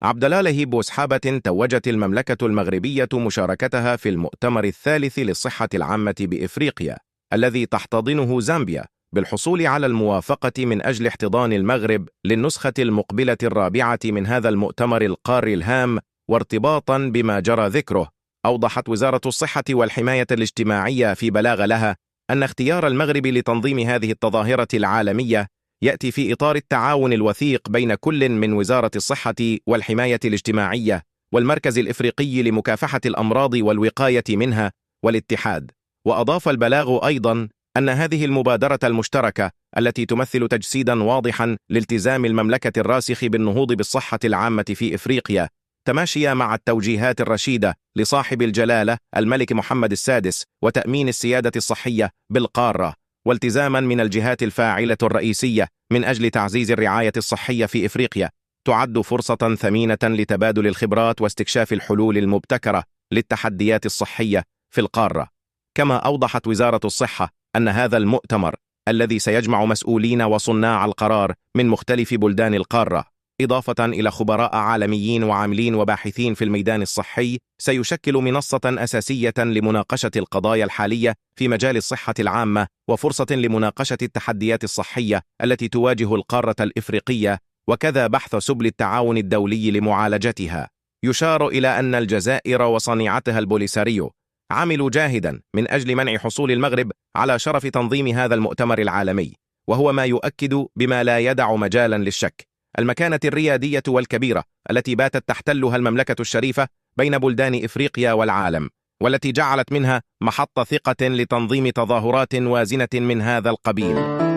عبد الله بوسحابة توجت المملكة المغربية مشاركتها في المؤتمر الثالث للصحة العامة بإفريقيا الذي تحتضنه زامبيا بالحصول على الموافقة من أجل احتضان المغرب للنسخة المقبلة الرابعة من هذا المؤتمر القاري الهام. وارتباطا بما جرى ذكره، أوضحت وزارة الصحة والحماية الاجتماعية في بلاغ لها أن اختيار المغرب لتنظيم هذه التظاهرة العالمية يأتي في إطار التعاون الوثيق بين كل من وزارة الصحة والحماية الاجتماعية والمركز الإفريقي لمكافحة الأمراض والوقاية منها والاتحاد. وأضاف البلاغ أيضا أن هذه المبادرة المشتركة التي تمثل تجسيدا واضحا لالتزام المملكة الراسخ بالنهوض بالصحة العامة في إفريقيا، تماشيا مع التوجيهات الرشيدة لصاحب الجلالة الملك محمد السادس وتأمين السيادة الصحية بالقارة، والتزاما من الجهات الفاعلة الرئيسية من أجل تعزيز الرعاية الصحية في إفريقيا، تعد فرصة ثمينة لتبادل الخبرات واستكشاف الحلول المبتكرة للتحديات الصحية في القارة. كما أوضحت وزارة الصحة أن هذا المؤتمر الذي سيجمع مسؤولين وصناع القرار من مختلف بلدان القارة، إضافة إلى خبراء عالميين وعاملين وباحثين في الميدان الصحي، سيشكل منصة أساسية لمناقشة القضايا الحالية في مجال الصحة العامة وفرصة لمناقشة التحديات الصحية التي تواجه القارة الإفريقية، وكذا بحث سبل التعاون الدولي لمعالجتها. يشار إلى أن الجزائر وصنيعتها البوليساريو عملوا جاهدا من أجل منع حصول المغرب على شرف تنظيم هذا المؤتمر العالمي، وهو ما يؤكد بما لا يدع مجالا للشك المكانة الريادية والكبيرة التي باتت تحتلها المملكة الشريفة بين بلدان إفريقيا والعالم، والتي جعلت منها محط ثقة لتنظيم تظاهرات وازنة من هذا القبيل.